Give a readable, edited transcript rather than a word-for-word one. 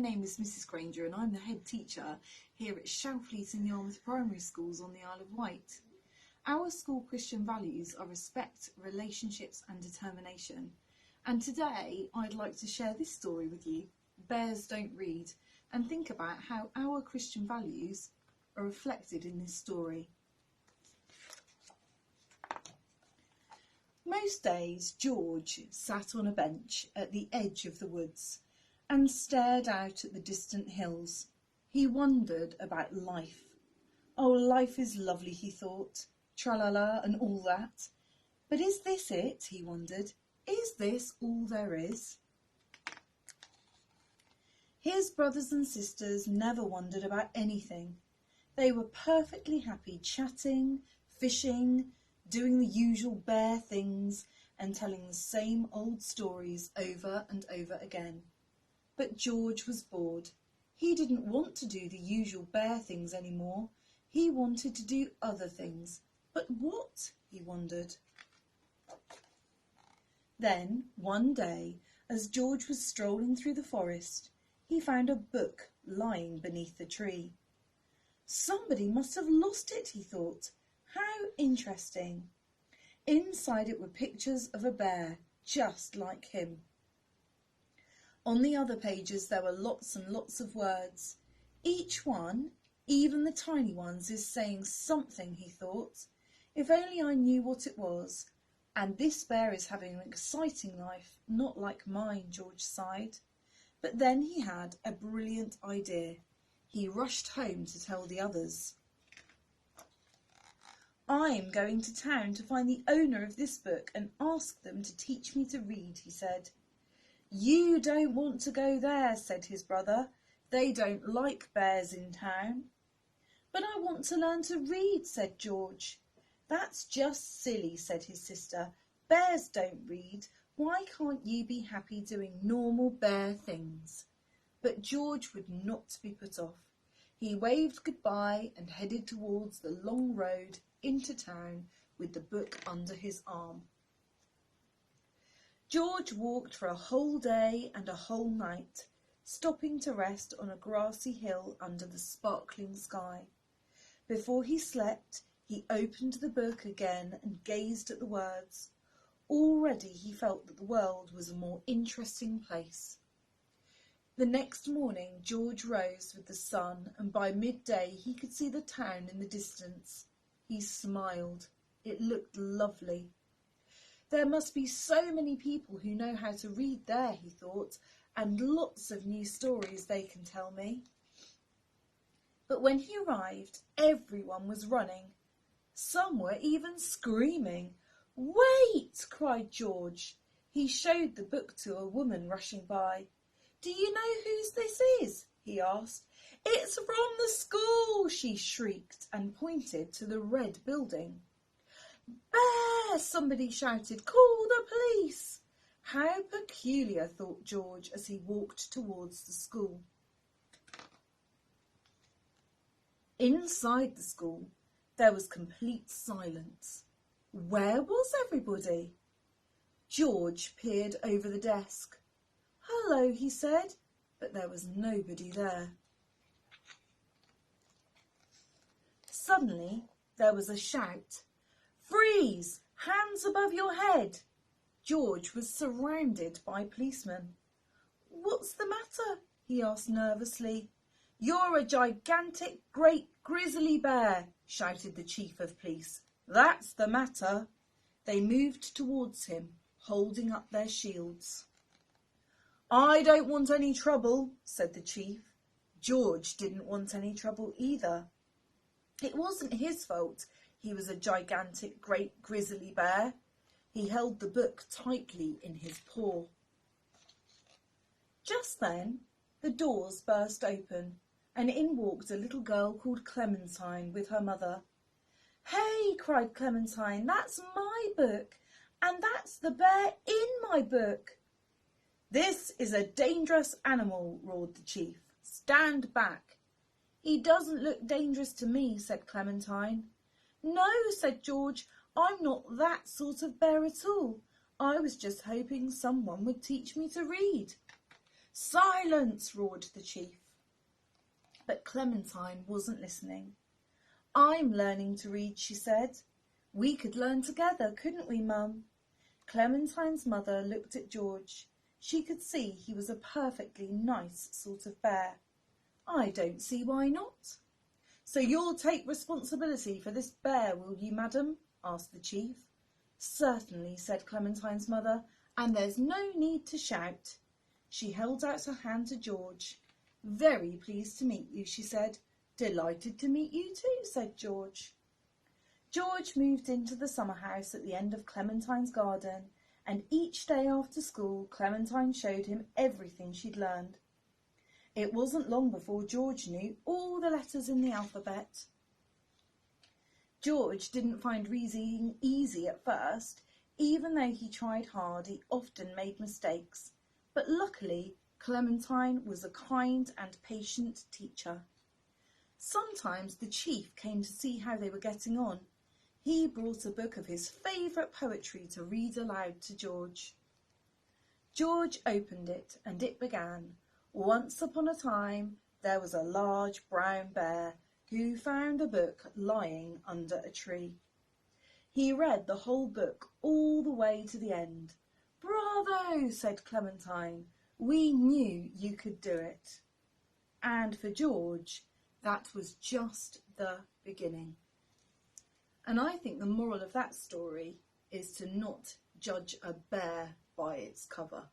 name is Mrs. Granger and I'm the head teacher here at Shalfleet and Yarmouth primary schools on the Isle of Wight. Our school Christian values are respect, relationships and determination. And today I'd like to share this story with you, Bears Don't Read, and think about how our Christian values are reflected in this story. Most days George sat on a bench at the edge of the woods and stared out at the distant hills. He wondered about life. Oh, life is lovely, he thought, tra-la-la and all that. But is this it, he wondered? Is this all there is? His brothers and sisters never wondered about anything. They were perfectly happy chatting, fishing, doing the usual bear things and telling the same old stories over and over again. But George was bored. He didn't want to do the usual bear things anymore. He wanted to do other things. But what? He wondered. Then, one day, as George was strolling through the forest, he found a book lying beneath the tree. Somebody must have lost it, he thought. How interesting. Inside it were pictures of a bear, just like him. On the other pages there were lots and lots of words. Each one, even the tiny ones, is saying something, he thought. If only I knew what it was. And this bear is having an exciting life, not like mine, George sighed. But then he had a brilliant idea. He rushed home to tell the others. I'm going to town to find the owner of this book and ask them to teach me to read, he said. You don't want to go there, said his brother. They don't like bears in town. But I want to learn to read, said George. That's just silly, said his sister. Bears don't read. Why can't you be happy doing normal bear things? But George would not be put off. He waved goodbye and headed towards the long road into town with the book under his arm. George walked for a whole day and a whole night, stopping to rest on a grassy hill under the sparkling sky. Before he slept, he opened the book again and gazed at the words. Already he felt that the world was a more interesting place. The next morning George rose with the sun, and by midday he could see the town in the distance. He smiled. It looked lovely. There must be so many people who know how to read there, he thought, and lots of new stories they can tell me. But when he arrived, everyone was running. Some were even screaming. Wait! Cried George. He showed the book to a woman rushing by. Do you know whose this is? He asked. It's from the school, she shrieked and pointed to the red building. Bear! Somebody shouted. Call the police! How peculiar, thought George as he walked towards the school. Inside the school, there was complete silence. Where was everybody? George peered over the desk. Hello, he said, but there was nobody there. Suddenly, there was a shout. Freeze! Hands above your head! George was surrounded by policemen. What's the matter? He asked nervously. You're a gigantic, great, grizzly bear, shouted the chief of police. That's the matter. They moved towards him, holding up their shields. I don't want any trouble, said the chief. George didn't want any trouble either. It wasn't his fault. He was a gigantic, great, grizzly bear. He held the book tightly in his paw. Just then, the doors burst open, and in walked a little girl called Clementine with her mother. Hey, cried Clementine, that's my book, and that's the bear in my book. This is a dangerous animal, roared the chief. Stand back. He doesn't look dangerous to me, said Clementine. No, said George, I'm not that sort of bear at all. I was just hoping someone would teach me to read. "Silence!" roared the chief. But Clementine wasn't listening. "I'm learning to read," she said. "We could learn together, couldn't we, Mum?" Clementine's mother looked at George. She could see he was a perfectly nice sort of bear. "I don't see why not." "So you'll take responsibility for this bear, will you, madam?" asked the chief. "Certainly," said Clementine's mother, "and there's no need to shout." She held out her hand to George. "Very pleased to meet you," she said. "Delighted to meet you too," said George. George moved into the summer house at the end of Clementine's garden, and each day after school Clementine showed him everything she'd learned. It wasn't long before George knew all the letters in the alphabet. George didn't find reading easy at first. Even though he tried hard, he often made mistakes. But luckily, Clementine was a kind and patient teacher. Sometimes the chief came to see how they were getting on. He brought a book of his favourite poetry to read aloud to George. George opened it, and it began, "Once upon a time there was a large brown bear who found a book lying under a tree." He read the whole book all the way to the end. "Bravo!" said Clementine. "We knew you could do it." And for George, that was just the beginning. And I think the moral of that story is to not judge a bear by its cover.